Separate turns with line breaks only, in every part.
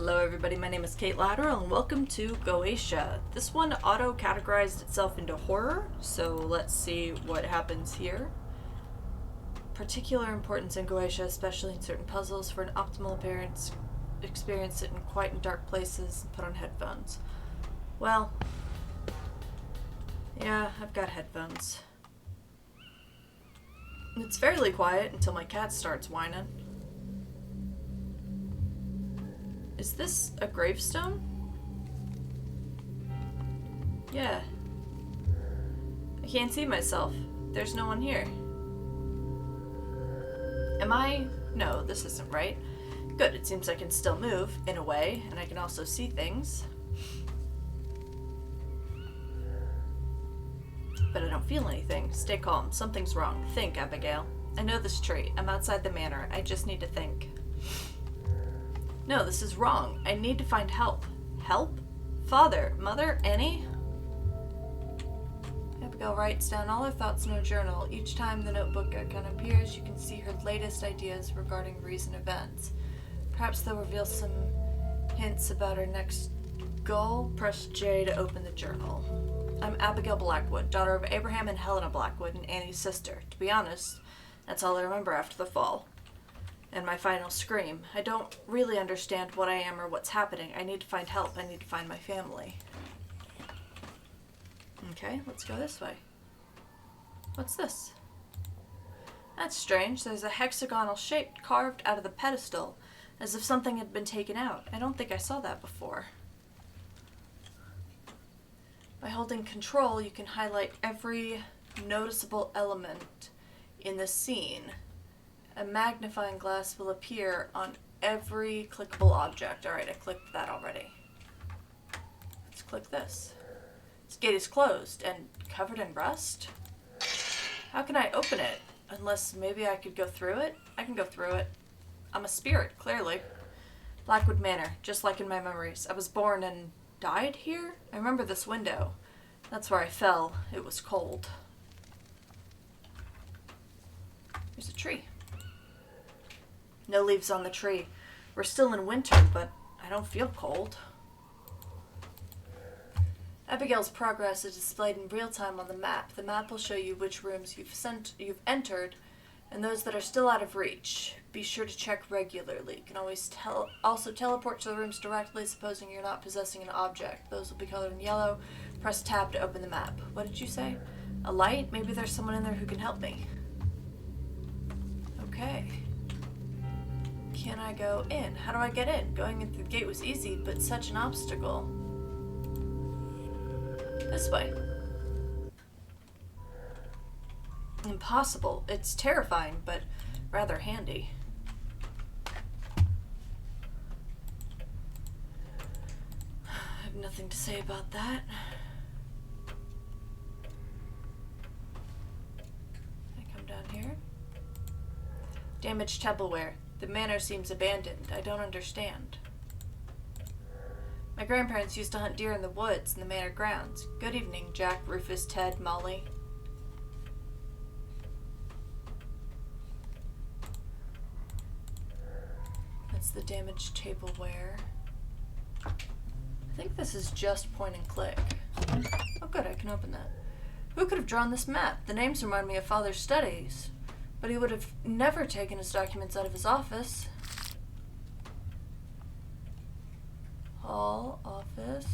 Hello everybody, my name is Kate Lateral and welcome to Goetia. This one auto-categorized itself into horror, so let's see what happens here. Particular importance in Goetia, especially in certain puzzles. For an optimal appearance, experience it in quiet and dark places and put on headphones. Well, yeah, I've got headphones. It's fairly quiet until my cat starts whining. Is this a gravestone? Yeah. I can't see myself. There's no one here. Am I? No, this isn't right. Good, it seems I can still move, in a way, and I can also see things. But I don't feel anything. Stay calm. Something's wrong. Think, Abigail. I know this tree. I'm outside the manor. I just need to think. No, this is wrong. I need to find help. Help? Father, Mother, Annie? Abigail writes down all her thoughts in her journal. Each time the notebook icon appears, you can see her latest ideas regarding recent events. Perhaps they'll reveal some hints about her next goal. Press J to open the journal. I'm Abigail Blackwood, daughter of Abraham and Helena Blackwood and Annie's sister. To be honest, that's all I remember after the fall. And my final scream. I don't really understand what I am or what's happening. I need to find help. I need to find my family. Okay, let's go this way. What's this? That's strange. There's a hexagonal shape carved out of the pedestal, as if something had been taken out. I don't think I saw that before. By holding control, you can highlight every noticeable element in the scene. A magnifying glass will appear on every clickable object. Alright, I clicked that already. Let's click this. This gate is closed and covered in rust. How can I open it? Unless maybe I could go through it? I can go through it. I'm a spirit, clearly. Blackwood Manor, just like in my memories. I was born and died here? I remember this window. That's where I fell. It was cold. There's a tree. No leaves on the tree. We're still in winter, but I don't feel cold. Abigail's progress is displayed in real time on the map. The map will show you which rooms you've entered and those that are still out of reach. Be sure to check regularly. You can always also teleport to the rooms directly, supposing you're not possessing an object. Those will be colored in yellow. Press tab to open the map. What did you say? A light? Maybe there's someone in there who can help me. Okay. Can I go in? How do I get in? Going in through the gate was easy, but such an obstacle. This way. Impossible. It's terrifying, but rather handy. I have nothing to say about that. Can I come down here? Damaged tableware. The manor seems abandoned. I don't understand. My grandparents used to hunt deer in the woods in the manor grounds. Good evening, Jack, Rufus, Ted, Molly. That's the damaged tableware. I think this is just point and click. Oh good, I can open that. Who could have drawn this map? The names remind me of Father's studies. But he would have never taken his documents out of his office. Hall, office.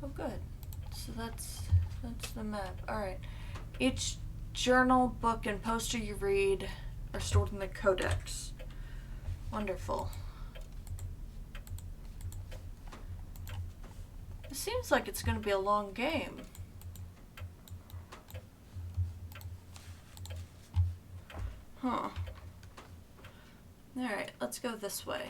Oh, good. So that's the map. Alright. Each journal, book, and poster you read are stored in the codex. Wonderful. It seems like it's going to be a long game. Huh. Alright, let's go this way.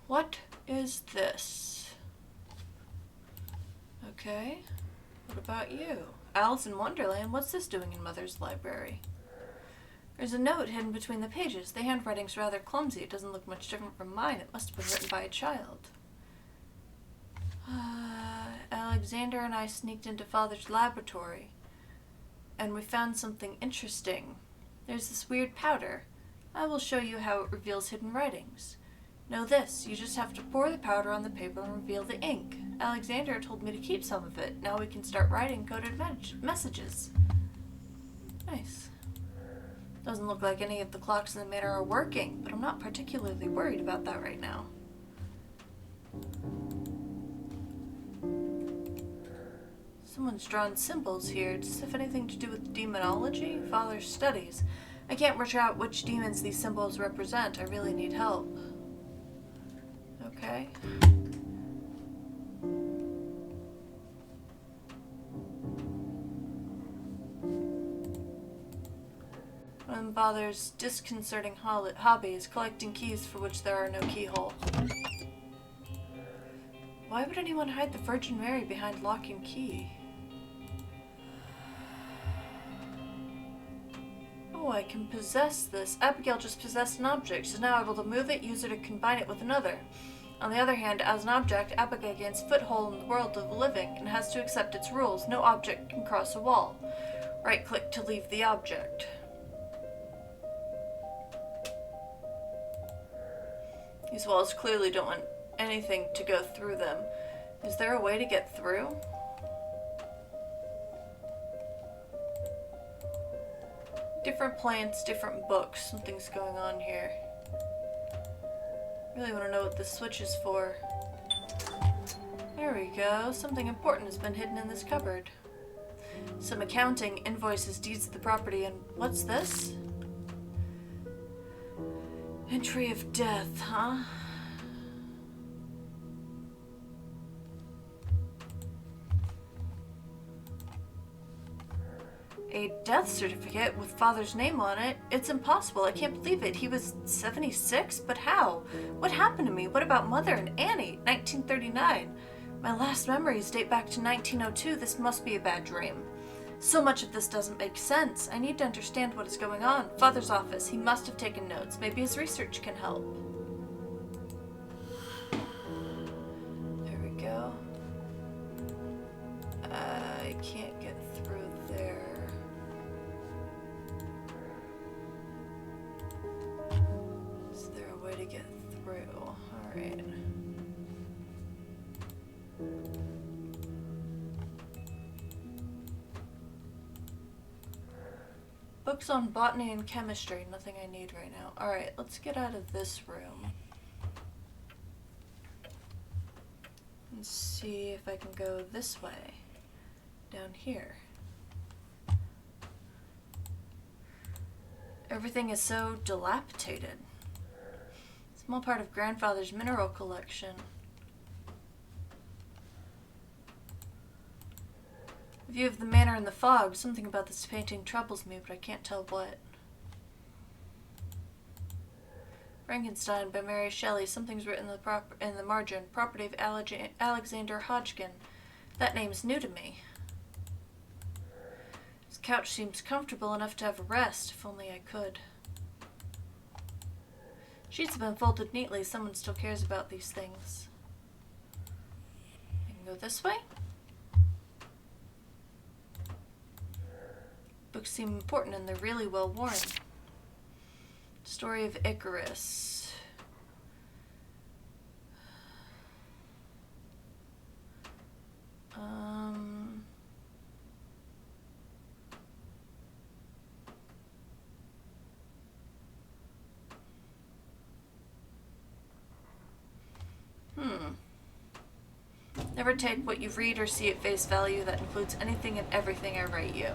What is this? Okay. What about you? Alice in Wonderland? What's this doing in Mother's library? There's a note hidden between the pages. The handwriting's rather clumsy. It doesn't look much different from mine. It must have been written by a child. Alexander and I sneaked into Father's laboratory. and we found something interesting. There's this weird powder. I will show you how it reveals hidden writings. Know this, you just have to pour the powder on the paper and reveal the ink. Alexander told me to keep some of it. Now we can start writing coded messages. Nice. Doesn't look like any of the clocks in the manor are working, but I'm not particularly worried about that right now. Someone's drawn symbols here. Does this have anything to do with demonology? Father's studies. I can't work out which demons these symbols represent. I really need help. Okay. One of Father's disconcerting hobby is collecting keys for which there are no keyhole. Why would anyone hide the Virgin Mary behind lock and key? Oh, I can possess this. Abigail just possessed an object. She's now able to move it, use it, or combine it with another. On the other hand, as an object, Abigail gains foothold in the world of the living and has to accept its rules. No object can cross a wall. Right-click to leave the object. These walls clearly don't want anything to go through them. Is there a way to get through? Different plants, different books. Something's going on here. Really want to know what this switch is for. There we go. Something important has been hidden in this cupboard. Some accounting, invoices, deeds of the property, and what's this? Entry of death, huh? A death certificate with Father's name on it? It's impossible. I can't believe it. He was 76? But how? What happened to me? What about Mother and Annie? 1939. My last memories date back to 1902. This must be a bad dream. So much of this doesn't make sense. I need to understand what is going on. Father's office. He must have taken notes. Maybe his research can help. There we go. I can't get through there. Is there a way to get through? Alright. Books on botany and chemistry. Nothing I need right now. Alright, let's get out of this room. And see if I can go this way. Down here. Everything is so dilapidated. Small part of Grandfather's mineral collection. View of the manor in the fog. Something about this painting troubles me, but I can't tell what. Frankenstein by Mary Shelley. Something's written in the margin. Property of Alexander Hodgkin. That name's new to me. This couch seems comfortable enough to have a rest, if only I could. Sheets have been folded neatly. Someone still cares about these things. I can go this way? Books seem important and they're really well worn. Story of Icarus. Never take what you read or see at face value. That includes anything and everything I write you.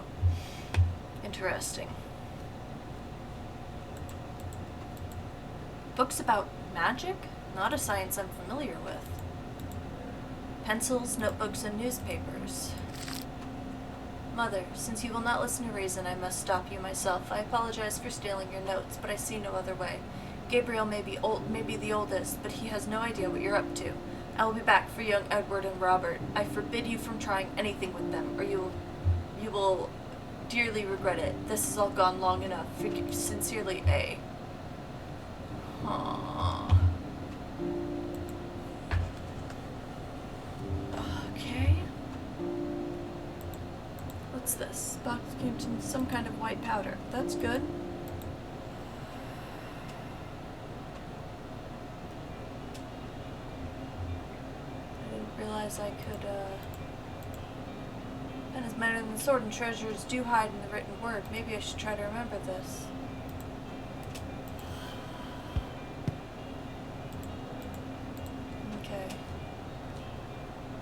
Interesting. Books about magic? Not a science I'm familiar with. Pencils, notebooks, and newspapers. Mother, since you will not listen to reason, I must stop you myself. I apologize for stealing your notes, but I see no other way. Gabriel may be the oldest, but he has no idea what you're up to. I will be back for young Edward and Robert. I forbid you from trying anything with them, or you will dearly regret it. This has all gone long enough. Sincerely, A. Aww. Okay. What's What's this? Box contains some kind of white powder. That's good. I didn't realize I could, pen is better than sword, and treasures do hide in the written word. Maybe I should try to remember this. Okay.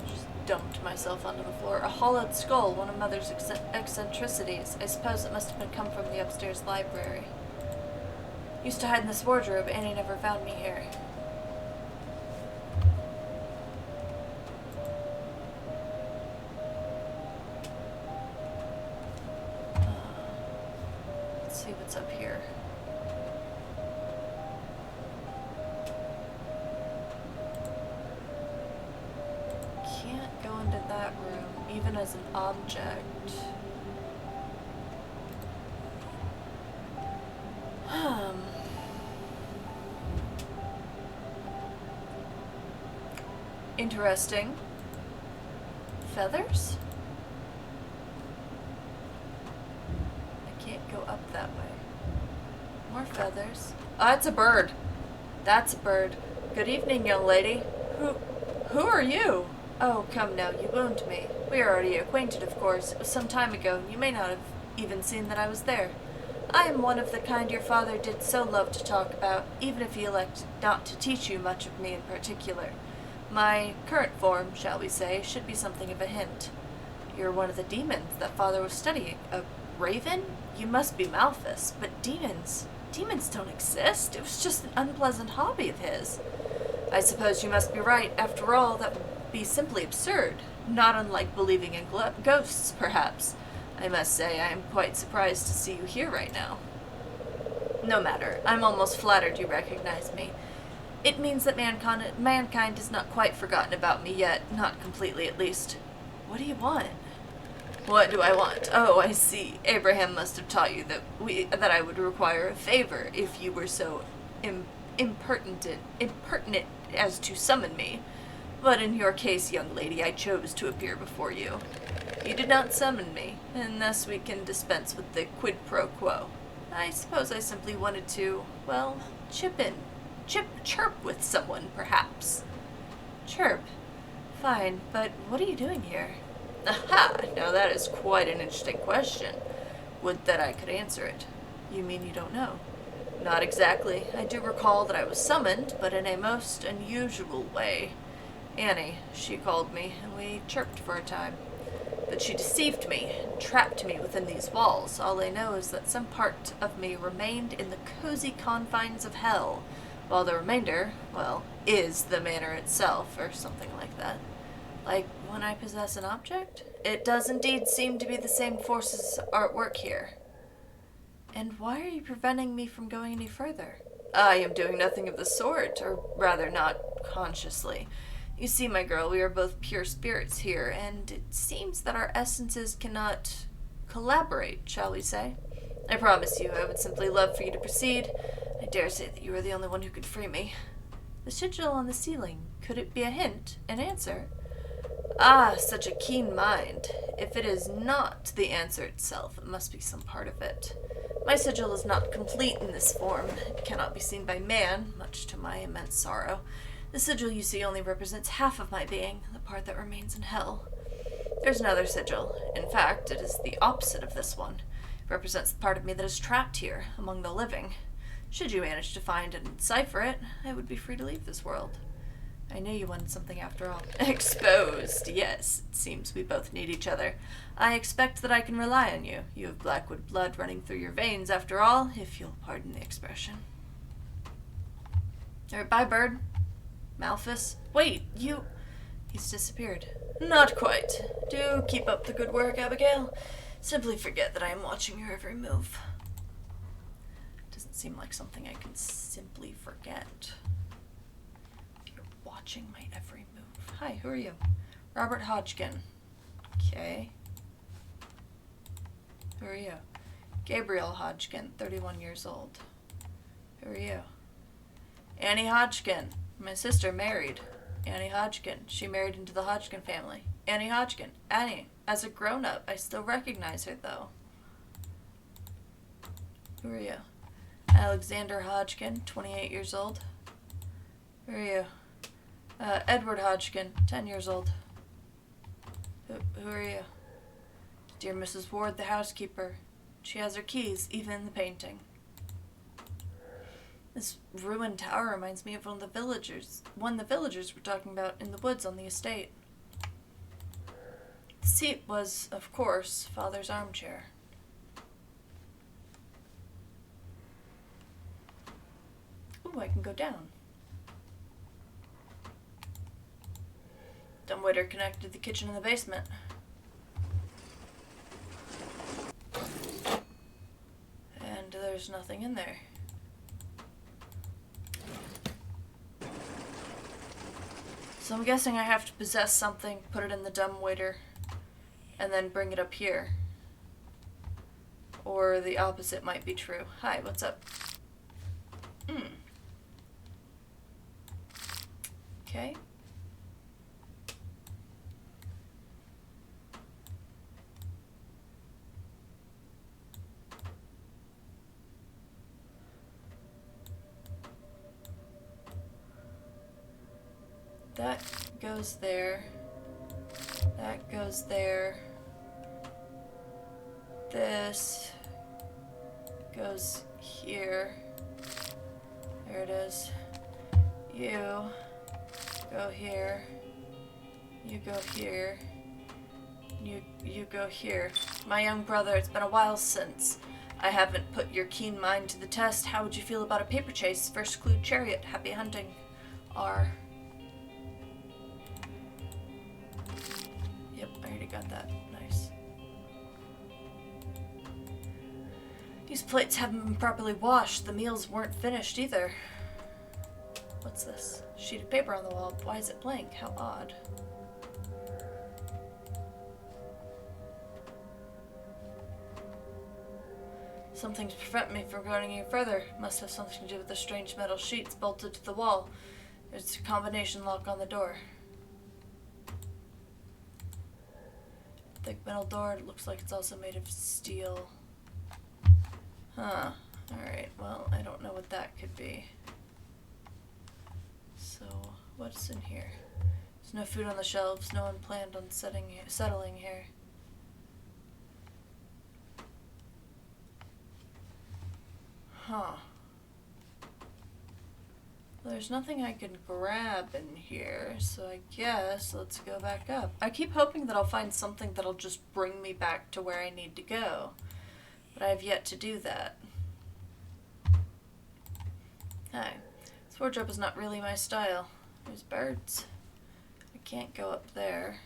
Just dumped myself onto the floor. A hollowed skull, one of Mother's eccentricities. I suppose it must have come from the upstairs library. Used to hide in this wardrobe. Annie never found me here. Let's see what's up here. Can't go into that room, even as an object. Interesting. Feathers? I can't go up that way. More feathers. Oh, that's a bird. That's a bird. Good evening, young lady. Who are you? Oh, come now, you wound me. We are already acquainted, of course. It was some time ago, and you may not have even seen that I was there. I am one of the kind your father did so love to talk about, even if he elected not to teach you much of me in particular. My current form, shall we say, should be something of a hint. You're one of the demons that father was studying. A raven? You must be Malthus, but demons don't exist. It was just an unpleasant hobby of his. I suppose you must be right. After all, that would be simply absurd. Not unlike believing in ghosts, perhaps. I must say, I am quite surprised to see you here right now. No matter. I'm almost flattered you recognize me. It means that mankind has not quite forgotten about me yet. Not completely, at least. What do you want? What do I want? Oh, I see. Abraham must have taught you that I would require a favor if you were so impertinent as to summon me. But in your case, young lady, I chose to appear before you. You did not summon me, and thus we can dispense with the quid pro quo. I suppose I simply wanted to, well, chirp with someone, perhaps. Chirp? Fine, but what are you doing here? Aha! Now that is quite an interesting question. Would that I could answer it. You mean you don't know? Not exactly. I do recall that I was summoned, but in a most unusual way. Annie, she called me, and we chirped for a time. But she deceived me, and trapped me within these walls. All I know is that some part of me remained in the cozy confines of hell, while the remainder, well, is the manor itself, or something like that. Like when I possess an object? It does indeed seem to be the same forces at work here. And why are you preventing me from going any further? I am doing nothing of the sort, or rather not consciously. You see, my girl, we are both pure spirits here, and it seems that our essences cannot collaborate, shall we say? I promise you, I would simply love for you to proceed. I dare say that you are the only one who could free me. The sigil on the ceiling, could it be a hint, an answer? Ah, such a keen mind. If it is not the answer itself, it must be some part of it. My sigil is not complete in this form. It cannot be seen by man, much to my immense sorrow. The sigil, you see, only represents half of my being, the part that remains in hell. There's another sigil. In fact, it is the opposite of this one. It represents the part of me that is trapped here, among the living. Should you manage to find and decipher it, I would be free to leave this world. I knew you wanted something after all. Exposed, yes. It seems we both need each other. I expect that I can rely on you. You have Blackwood blood running through your veins, after all, if you'll pardon the expression. Alright, bye, bird. Malthus? Wait, you... He's disappeared. Not quite. Do keep up the good work, Abigail. Simply forget that I am watching your every move. Doesn't seem like something I can simply forget. You're watching my every move. Hi, who are you? Robert Hodgkin. Okay. Who are you? Gabriel Hodgkin, 31 years old. Who are you? Annie Hodgkin. My sister married. Annie Hodgkin. She married into the Hodgkin family. Annie Hodgkin. Annie. As a grown-up, I still recognize her, though. Who are you? Alexander Hodgkin, 28 years old. Who are you? Edward Hodgkin, 10 years old. Who are you? Dear Mrs. Ward, the housekeeper. She has her keys, even in the painting. This ruined tower reminds me of one the villagers were talking about in the woods on the estate. The seat was, of course, Father's armchair. Ooh, I can go down. Dumbwaiter connected the kitchen and the basement. And there's nothing in there. So I'm guessing I have to possess something, put it in the dumbwaiter, and then bring it up here. Or the opposite might be true. Hi, what's up? Okay. That goes there. That goes there. This goes here. There it is. You go here. You go here. You go here. My young brother, it's been a while since I haven't put your keen mind to the test. How would you feel about a paper chase? First clue, chariot. Happy hunting. R. Yep, I already got that. Nice. These plates haven't been properly washed. The meals weren't finished either. What's this? Sheet of paper on the wall. Why is it blank? How odd. Something to prevent me from going any further. Must have something to do with the strange metal sheets bolted to the wall. There's a combination lock on the door. Thick metal door. It looks like it's also made of steel. Huh. Alright, well, I don't know what that could be. So, what's in here? There's no food on the shelves. No one planned on settling here. Huh. There's nothing I can grab in here, so I guess let's go back up. I keep hoping that I'll find something that'll just bring me back to where I need to go, but I have yet to do that. Hi. This wardrobe is not really my style. There's birds. I can't go up there.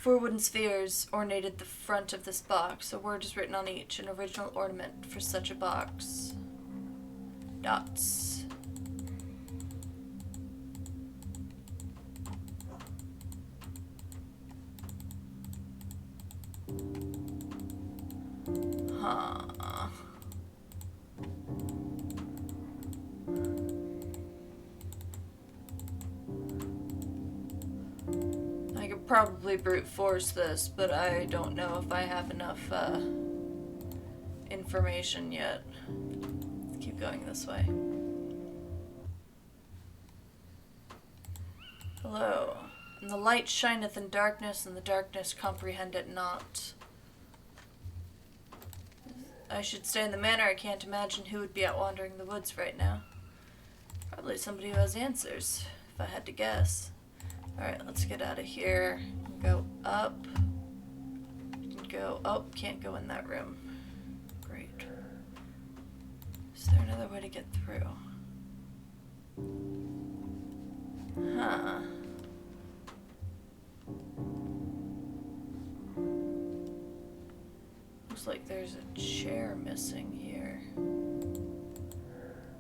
4 wooden spheres ornated the front of this box. A word is written on each, an original ornament for such a box. Dots. Huh. I could probably brute force this, but I don't know if I have enough information yet. Let's keep going this way. Hello. And the light shineth in darkness, and the darkness comprehend it not. I should stay in the manor. I can't imagine who would be out wandering the woods right now. Probably somebody who has answers, if I had to guess. Alright, let's get out of here. Go up. Go. Oh, can't go in that room. Great. Is there another way to get through? Huh. Looks like there's a chair missing here.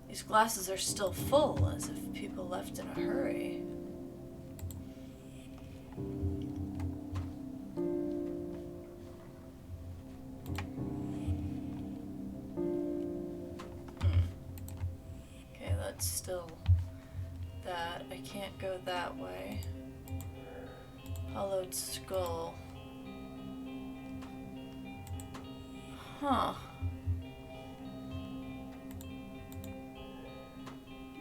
These glasses are still full, as if people left in a hurry. Okay, that's still that. I can't go that way. Hollowed skull. Huh.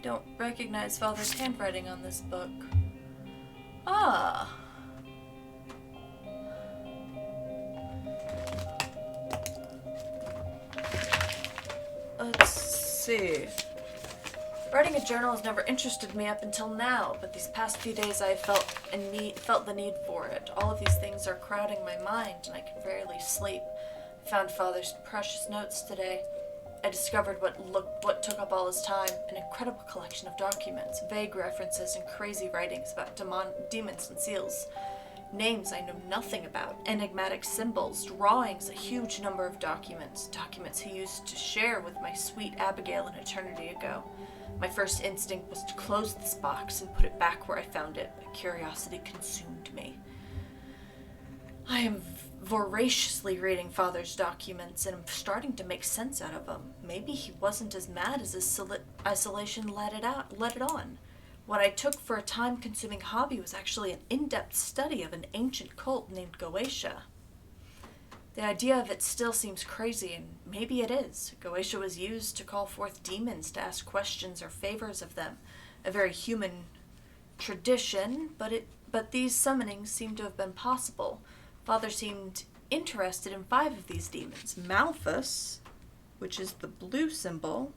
Don't recognize Father's handwriting on this book. Ah. Let's see. Writing a journal has never interested me up until now, but these past few days I felt the need for it. All of these things are crowding my mind, and I can rarely sleep. I found Father's precious notes today. I discovered what took up all his time, an incredible collection of documents, vague references, and crazy writings about demons and seals. Names I know nothing about, enigmatic symbols, drawings, a huge number of documents he used to share with my sweet Abigail an eternity ago. My first instinct was to close this box and put it back where I found it, but curiosity consumed me. I am voraciously reading Father's documents, and I'm starting to make sense out of them. Maybe he wasn't as mad as his isolation let it on. What I took for a time-consuming hobby was actually an in-depth study of an ancient cult named Goetia. The idea of it still seems crazy, and maybe it is. Goetia was used to call forth demons to ask questions or favors of them. A very human tradition, but these summonings seem to have been possible. Father seemed interested in 5 of these demons. Malthus, which is the blue symbol,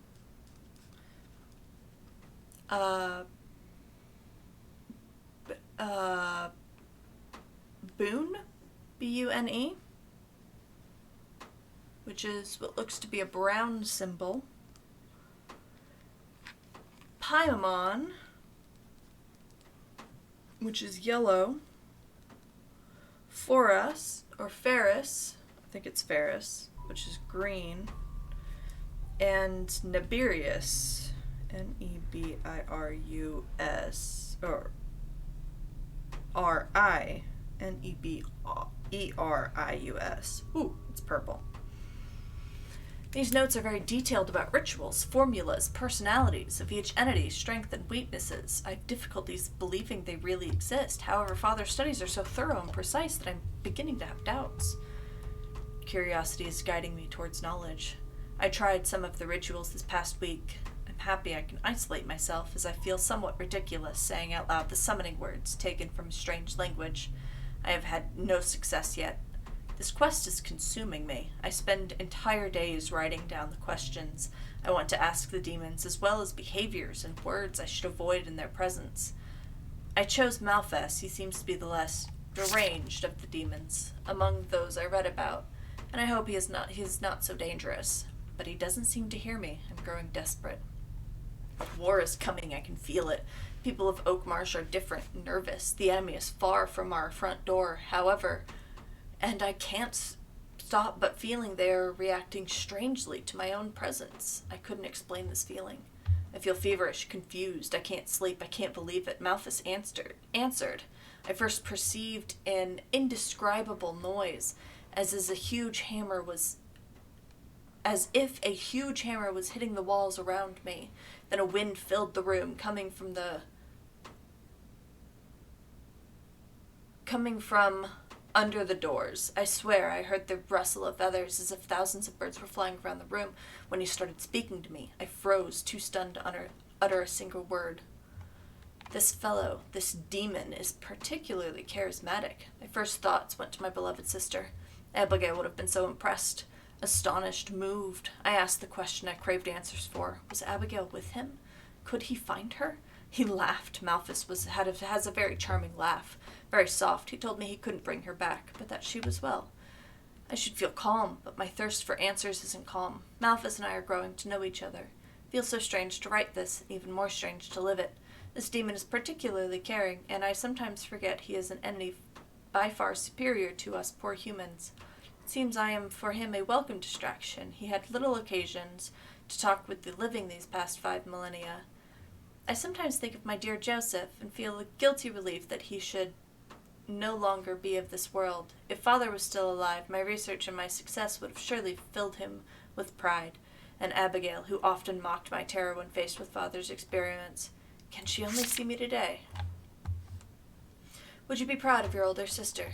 Boone, B-U-N-E, which is what looks to be a brown symbol. Paimon, which is yellow. Ferris, I think it's Ferris, which is green. And Nebirius, N-E-B-I-R-U-S, or R-I-N-E-B-E-R-I-U-S. Ooh, it's purple. These notes are very detailed about rituals, formulas, personalities of each entity's strengths and weaknesses. I have difficulties believing they really exist. However, Father's studies are so thorough and precise that I'm beginning to have doubts. Curiosity is guiding me towards knowledge. I tried some of the rituals this past week. I'm happy I can isolate myself, as I feel somewhat ridiculous saying out loud the summoning words taken from a strange language. I have had no success yet. This quest is consuming me. I spend entire days writing down the questions I want to ask the demons, as well as behaviors and words I should avoid in their presence. I chose Malthus. He seems to be the less deranged of the demons among those I read about, and I hope he is not so dangerous. But he doesn't seem to hear me. I'm growing desperate. War is coming. I can feel it. People of Oakmarsh are different, nervous. The enemy is far from our front door, however, and I can't stop but feeling they are reacting strangely to my own presence. I couldn't explain this feeling. I feel feverish, confused. I can't sleep. I can't believe it. Malthus answered. I first perceived an indescribable noise, as if a huge hammer was hitting the walls around me. Then a wind filled the room, coming from under the doors. I swear I heard the rustle of feathers, as if thousands of birds were flying around the room when he started speaking to me. I froze, too stunned to utter a single word. This fellow, this demon, is particularly charismatic. My first thoughts went to my beloved sister. Abigail would have been so impressed, astonished, moved. I asked the question I craved answers for. Was Abigail with him? Could he find her? He laughed. Malthus has a very charming laugh, very soft. He told me he couldn't bring her back, but that she was well. I should feel calm, but my thirst for answers isn't calm. Malthus and I are growing to know each other. It feels so strange to write this, and even more strange to live it. This demon is particularly caring, and I sometimes forget he is an entity by far superior to us poor humans. It seems I am for him a welcome distraction. He had little occasions to talk with the living these past 5 millennia. I sometimes think of my dear Joseph and feel a guilty relief that he should no longer be of this world. If Father was still alive, my research and my success would have surely filled him with pride. And Abigail, who often mocked my terror when faced with Father's experiments, can she only see me today? Would you be proud of your older sister?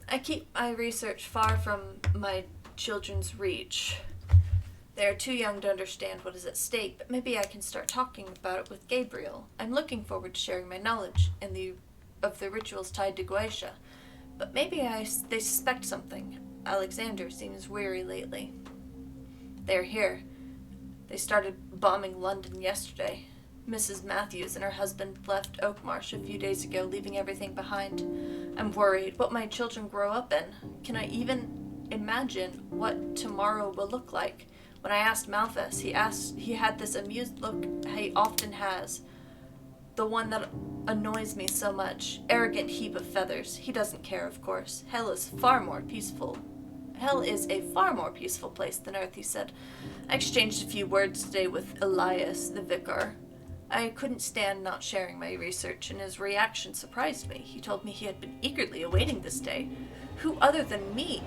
I keep my research far from my children's reach. They are too young to understand what is at stake, but maybe I can start talking about it with Gabriel. I'm looking forward to sharing my knowledge of the rituals tied to Goetia, but maybe they suspect something. Alexander seems weary lately. They're here. They started bombing London yesterday. Mrs. Matthews and her husband left Oakmarsh a few days ago, leaving everything behind. I'm worried what my children grow up in. Can I even imagine what tomorrow will look like? When I asked Malthus, he had this amused look he often has. The one that annoys me so much. Arrogant heap of feathers. He doesn't care, of course. Hell is a far more peaceful place than Earth, he said. I exchanged a few words today with Elias, the vicar. I couldn't stand not sharing my research, and his reaction surprised me. He told me he had been eagerly awaiting this day. Who other than me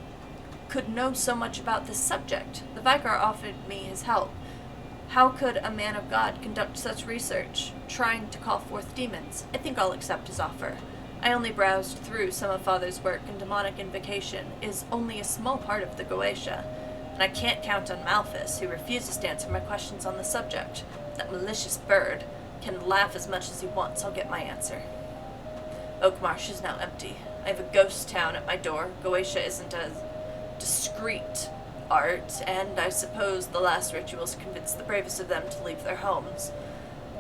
could know so much about this subject? The vicar offered me his help. How could a man of God conduct such research, trying to call forth demons? I think I'll accept his offer. I only browsed through some of Father's work, and demonic invocation is only a small part of the Goetia, and I can't count on Malthus, who refuses to answer my questions on the subject. That malicious bird can laugh as much as he wants. I'll get my answer. Oakmarsh is now empty. I have a ghost town at my door. Goetia isn't a discreet art, and I suppose the last rituals convinced the bravest of them to leave their homes.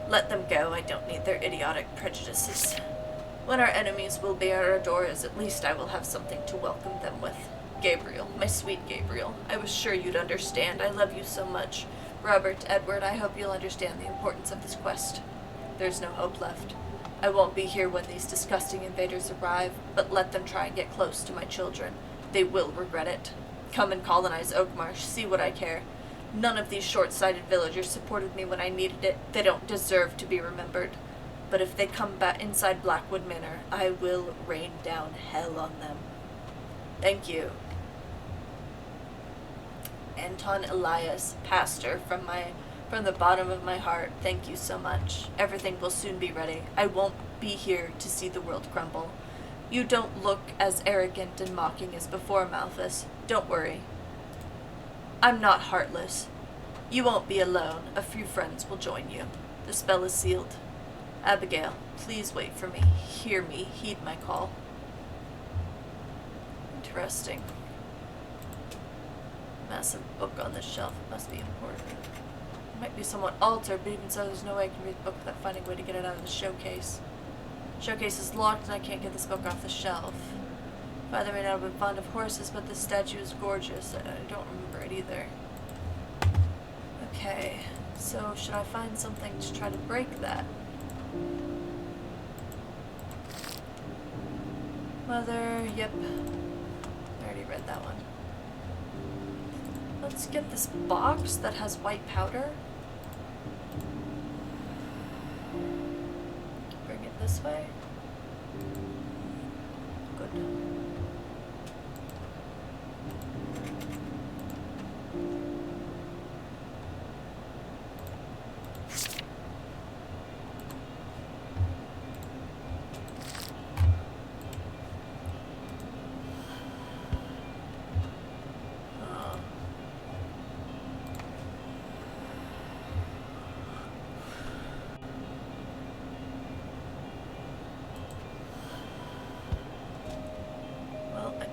Let them go. I don't need their idiotic prejudices. When our enemies will be at our doors, at least I will have something to welcome them with. Gabriel, my sweet Gabriel, I was sure you'd understand. I love you so much. Robert, Edward, I hope you'll understand the importance of this quest. There's no hope left. I won't be here when these disgusting invaders arrive, but let them try and get close to my children. They will regret it. Come and colonize Oakmarsh, see what I care. None of these short-sighted villagers supported me when I needed it. They don't deserve to be remembered. But if they come back inside Blackwood Manor, I will rain down hell on them. Thank you. Anton Elias, pastor, from the bottom of my heart, thank you so much. Everything will soon be ready. I won't be here to see the world crumble. You don't look as arrogant and mocking as before, Malthus. Don't worry. I'm not heartless. You won't be alone. A few friends will join you. The spell is sealed. Abigail, please wait for me. Hear me. Heed my call. Interesting. Massive book on the shelf. It must be important. It might be somewhat altered, but even so, there's no way I can read the book without finding a way to get it out of the showcase. Showcase is locked and I can't get this book off the shelf. Father may not have been fond of horses, but this statue is gorgeous. I don't remember it either. Okay, so should I find something to try to break that? Mother, yep. I already read that one. Let's get this box that has white powder. Bring it this way. Good.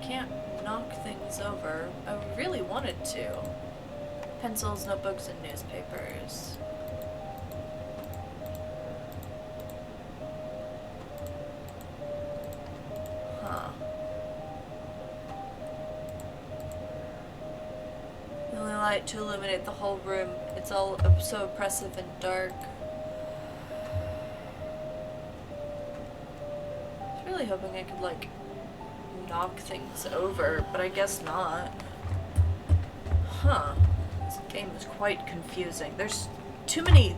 Can't knock things over. I really wanted to. Pencils, notebooks, and newspapers. Huh. The only light to illuminate the whole room. It's all so oppressive and dark. I was really hoping I could, like, knock things over, but I guess not. Huh. This game is quite confusing. There's too many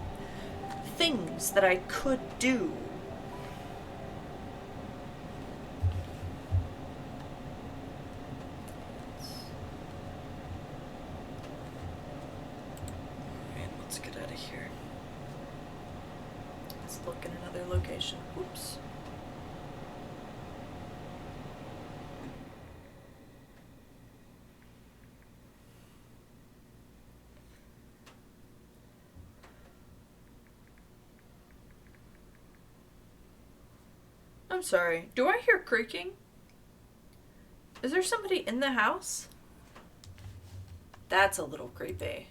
things that I could do. Alright, let's get out of here. Let's look in another location. Oops. I'm sorry. Do I hear creaking? Is there somebody in the house? That's a little creepy.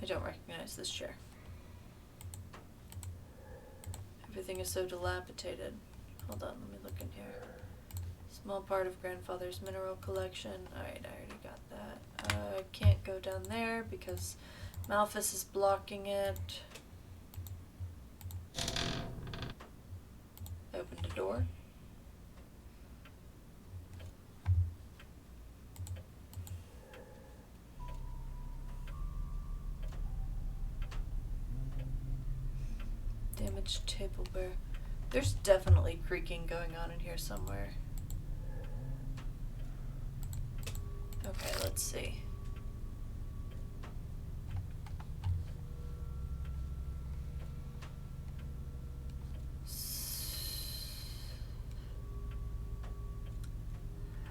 I don't recognize this chair. Everything is so dilapidated. Hold on, let me look in here. Small part of grandfather's mineral collection. Alright, I already got that. I can't go down there because Malphus is blocking it. I opened a door. Damaged tableware. There's definitely creaking going on in here somewhere. Okay, let's see.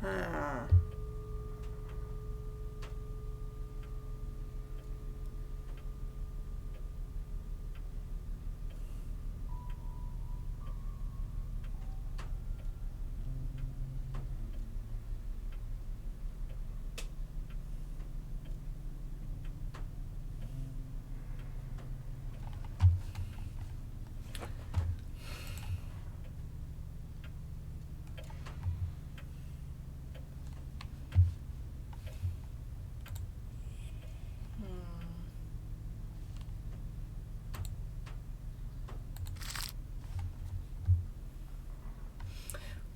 Huh.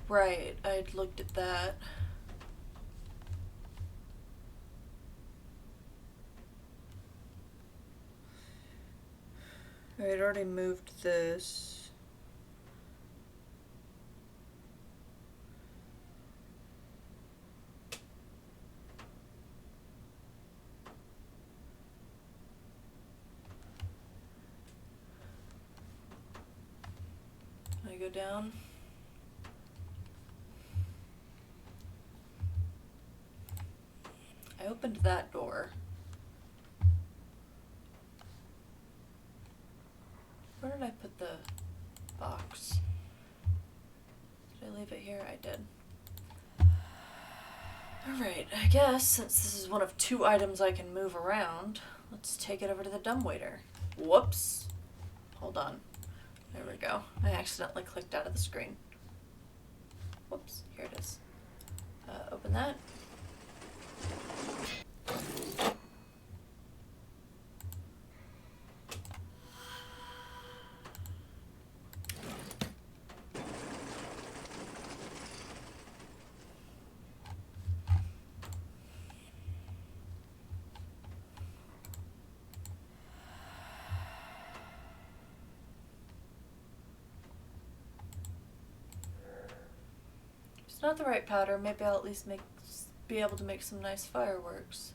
Right, I'd looked at that. I'd already moved this. I go down. I opened that door. Where did I put the box? Did I leave it here? I did. Alright, I guess since this is one of 2 items I can move around, let's take it over to the dumbwaiter. Whoops. Hold on. There we go. I accidentally clicked out of the screen. Whoops. Here it is. Open that. It's not the right powder. Maybe I'll at least be able to make some nice fireworks.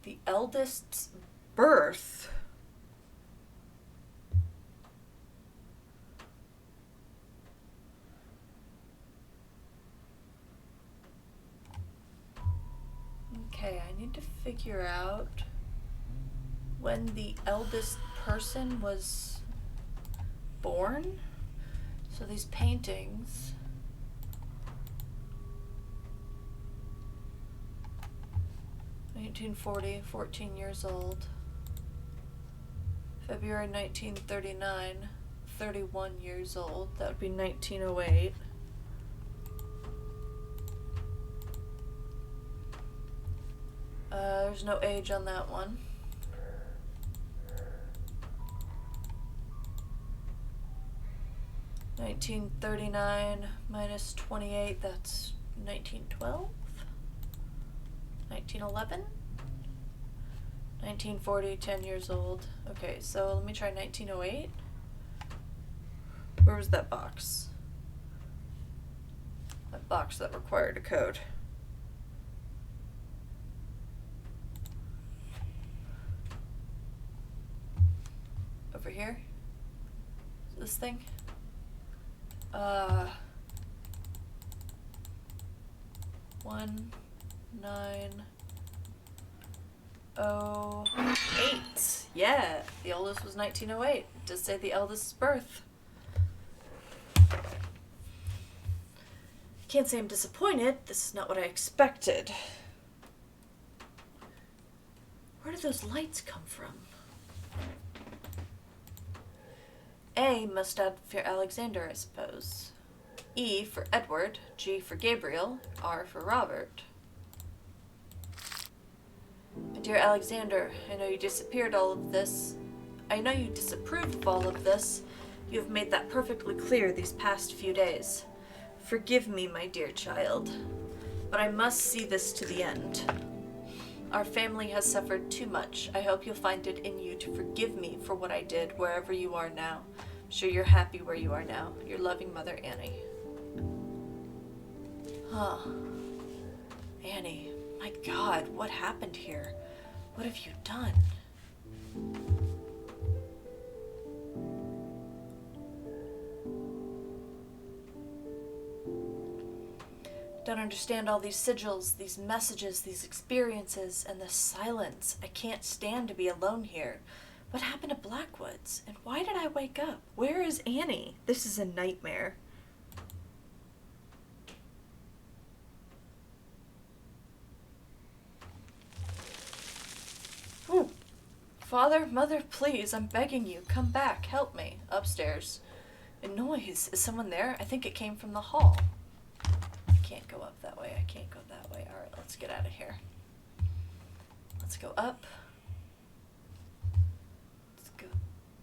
The eldest's birth. Okay, I need to figure out when the eldest person was born. So these paintings. (1940), 14 years old. February 1939, 31 years old. That would be 1908. There's no age on that one. (1939 minus 28), that's 1912? 1911? 1940, 10 years old. Okay, so let me try 1908. Where was that box? That box that required a code. Over here? This thing? 1908. Yeah, the oldest was 1908. to say the eldest's birth. Can't say I'm disappointed. This is not what I expected. Where did those lights come from? A must stand for Alexander, I suppose. E for Edward, G for Gabriel, R for Robert. My dear Alexander, I know you disapproved of all of this. You have made that perfectly clear these past few days. Forgive me, my dear child, but I must see this to the end. Our family has suffered too much. I hope you'll find it in you to forgive me for what I did wherever you are now. I'm sure you're happy where you are now. Your loving mother, Annie. Huh. Annie, my God, what happened here? What have you done? Don't understand all these sigils, these messages, these experiences, and the silence. I can't stand to be alone here. What happened to Blackwoods? And why did I wake up? Where is Annie? This is a nightmare. Ooh. Father, Mother, please, I'm begging you, come back, help me. Upstairs. A noise. Is someone there? I think it came from the hall. Can't go up that way. I can't go that way. Alright, let's get out of here. Let's go up. Let's go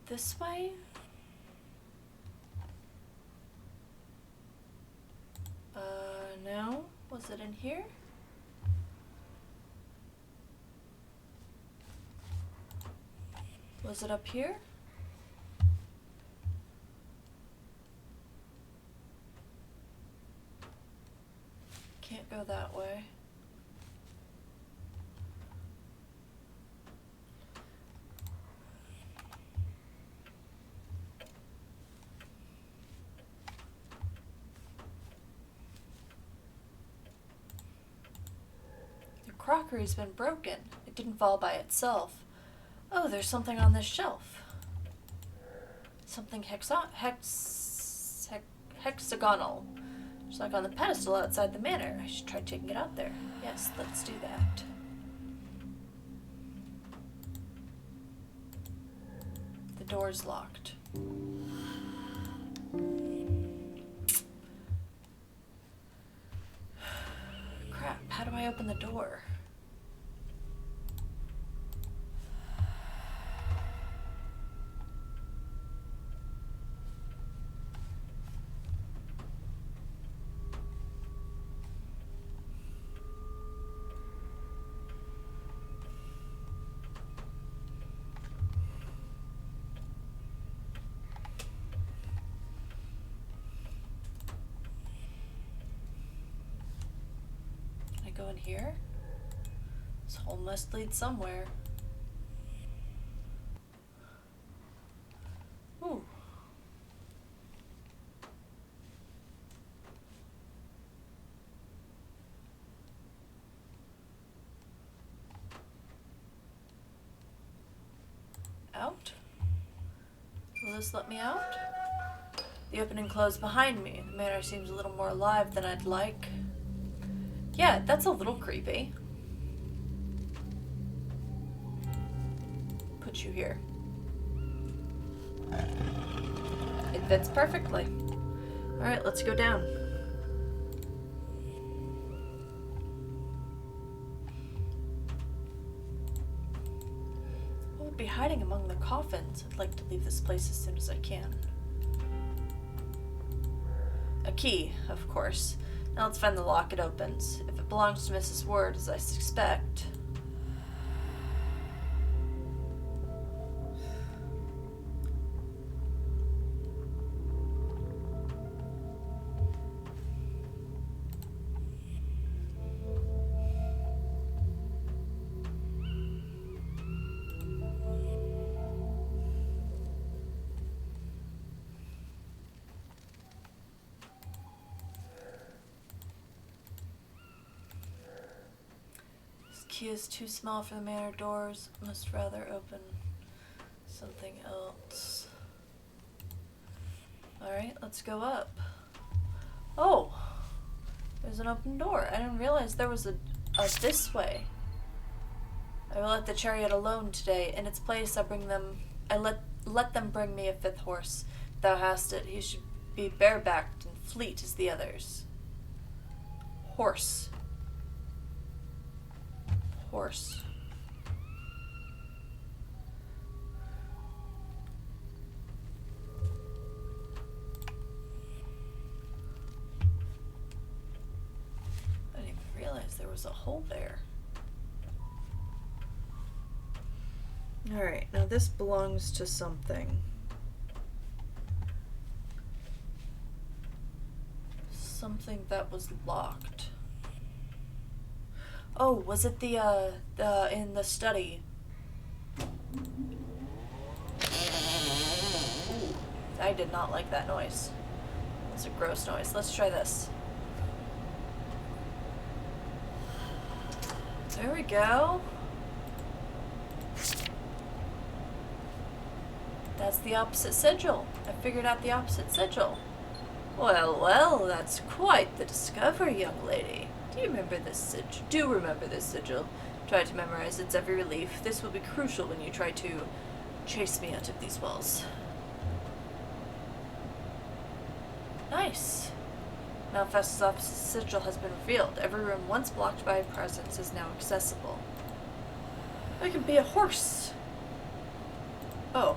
this way. No. Was it in here? Was it up here? Can't go that way. The crockery's been broken. It didn't fall by itself. Oh, there's something on this shelf. Something hexagonal. Just like on the pedestal outside the manor. I should try taking it out there. Yes, let's do that. The door's locked. Crap, how do I open the door? Go in here. This hole must lead somewhere. Ooh. Out? Will this let me out? The opening closed behind me. The manor seems a little more alive than I'd like. Yeah, that's a little creepy. Put you here. It fits perfectly. Alright, let's go down. What would be hiding among the coffins? I'd like to leave this place as soon as I can. A key, of course. Now let's find the lock it opens. If it belongs to Mrs. Ward, as I suspect. Key is too small for the manor doors. Must rather open something else. Alright, let's go up. Oh! There's an open door. I didn't realize there was a this way. I will let the chariot alone today. In its place I let them bring me a fifth horse. Thou hast it. He should be barebacked and fleet as the others. Horse. Horse. I didn't even realize there was a hole there. Alright, now this belongs to something. Something that was locked. Oh, was it the in the study? Ooh, I did not like that noise. It's a gross noise. Let's try this. There we go. That's the opposite sigil. I figured out the opposite sigil. Well, well, that's quite the discovery, young lady. Do you remember this sigil? Try to memorize its every relief. This will be crucial when you try to chase me out of these walls. Nice. Now Festus' opposite sigil has been revealed. Every room once blocked by a presence is now accessible. I can be a horse. Oh,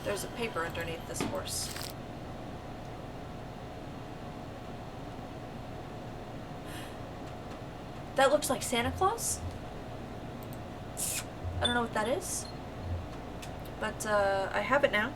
there's a paper underneath this horse. That looks like Santa Claus? I don't know what that is. But, I have it now.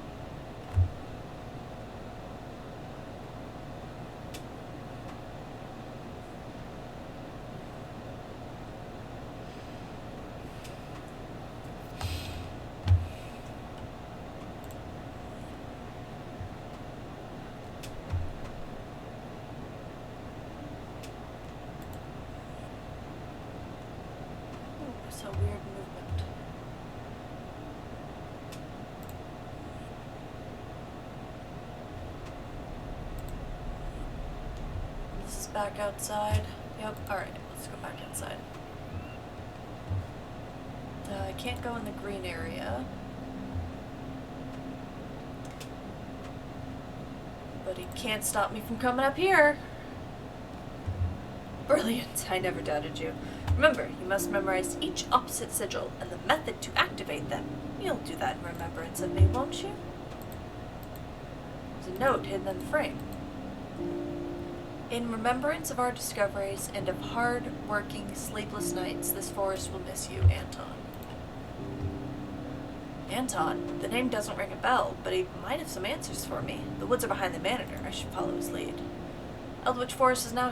A weird movement. This is back outside. Yep, alright, let's go back inside. I can't go in the green area. But he can't stop me from coming up here. Brilliant, I never doubted you. Remember, you must memorize each opposite sigil and the method to activate them. You'll do that in remembrance of me, won't you? There's a note hidden in the frame. In remembrance of our discoveries and of hard-working, sleepless nights, this forest will miss you, Anton. Anton? The name doesn't ring a bell, but he might have some answers for me. The woods are behind the manor. I should follow his lead. Eldritch Forest is now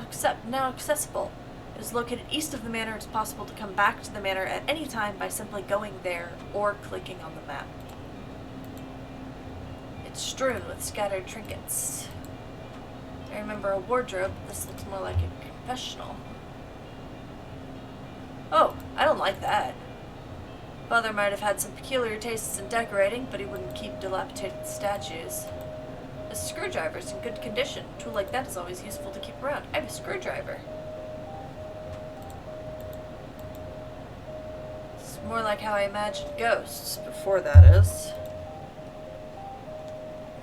accessible. It is located east of the manor. It's possible to come back to the manor at any time by simply going there or clicking on the map. It's strewn with scattered trinkets. I remember a wardrobe. This looks more like a confessional. Oh, I don't like that. Father might have had some peculiar tastes in decorating, but he wouldn't keep dilapidated statues. A screwdriver's in good condition. A tool like that is always useful to keep around. I have a screwdriver. It's more like how I imagined ghosts before, that is.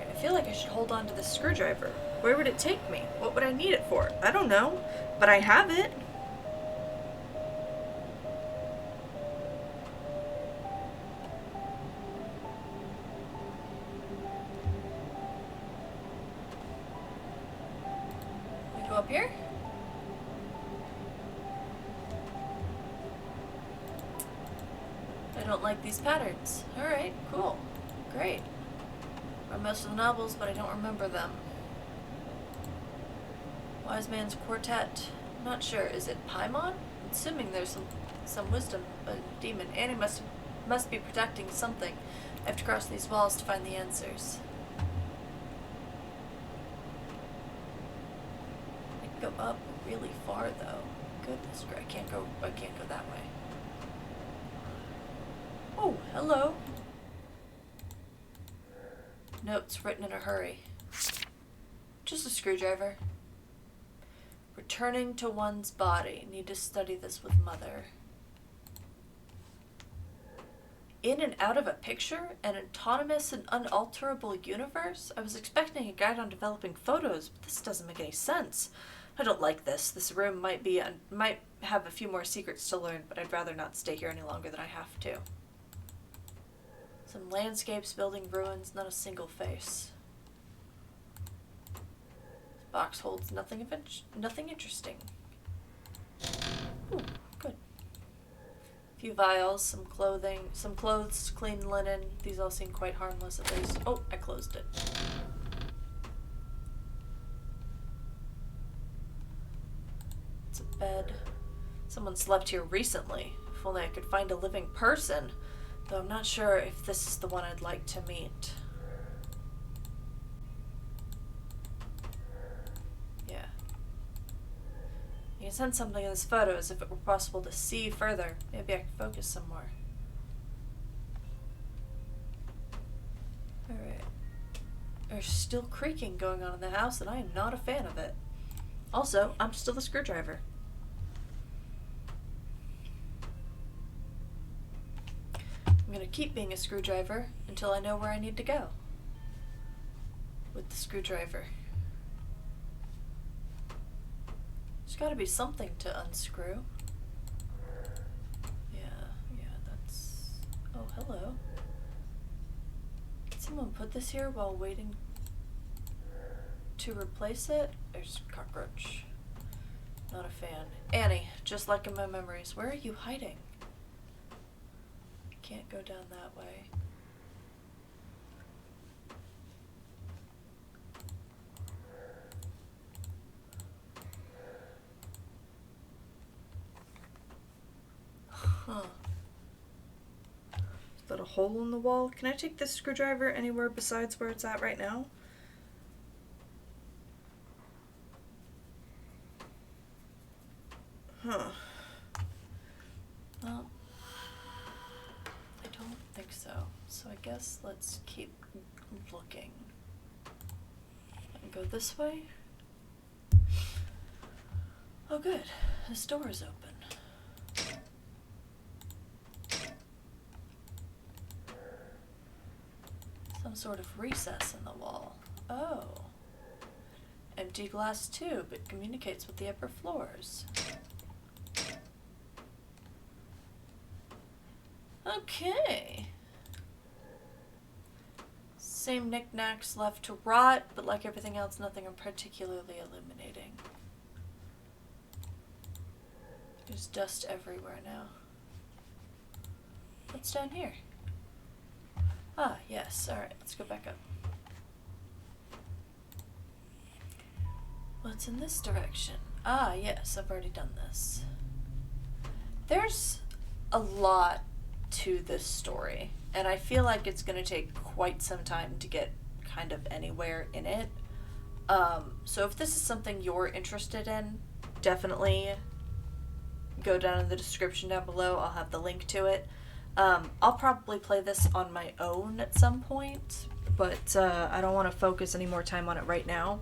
I feel like I should hold on to this screwdriver. Where would it take me? What would I need it for? I don't know, but I have it. We go up here? I don't like these patterns. Alright, cool. Great. I read most of the novels, but I don't remember them. Wise Man's Quartet. I'm not sure. Is it Paimon? I'm assuming there's some wisdom, a demon. Annie must be protecting something. I have to cross these walls to find the answers. I can go up really far though. Goodness, I can't go that way. Oh, hello. Notes written in a hurry. Just a screwdriver. Returning to one's body. Need to study this with mother. In and out of a picture? An autonomous and unalterable universe? I was expecting a guide on developing photos, but this doesn't make any sense. I don't like this. This room might have a few more secrets to learn, but I'd rather not stay here any longer than I have to. Some landscapes, building ruins, not a single face. This box holds nothing interesting. Ooh, good. A few vials, some clothes, clean linen. These all seem quite harmless at least. Oh, I closed it. It's a bed. Someone slept here recently. If only I could find a living person. Though I'm not sure if this is the one I'd like to meet. Yeah. You can send something in this photo as if it were possible to see further. Maybe I could focus some more. Alright. There's still creaking going on in the house, and I am not a fan of it. Also, I'm still the screwdriver. I'm gonna keep being a screwdriver until I know where I need to go. With the screwdriver. There's gotta be something to unscrew. Yeah, that's... Oh, hello. Did someone put this here while waiting to replace it? There's a cockroach. Not a fan. Annie, just like in my memories, where are you hiding? Can't go down that way. Huh. Is that a hole in the wall? Can I take this screwdriver anywhere besides where it's at right now? Huh. Well, I don't think so. So I guess let's keep looking. And go this way. Oh good, this door is open. Some sort of recess in the wall. Oh. Empty glass tube. It communicates with the upper floors. Okay. Same knickknacks left to rot, but like everything else, nothing particularly illuminating. There's dust everywhere now. What's down here? Ah, yes. Alright, let's go back up. What's in this direction? Ah, yes, I've already done this. There's a lot to this story, and I feel like it's going to take quite some time to get kind of anywhere in it. So if this is something you're interested in, definitely go down in the description down below. I'll have the link to it. I'll probably play this on my own at some point, but I don't want to focus any more time on it right now.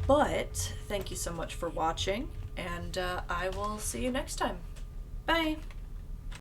But thank you so much for watching, and I will see you next time. Bye!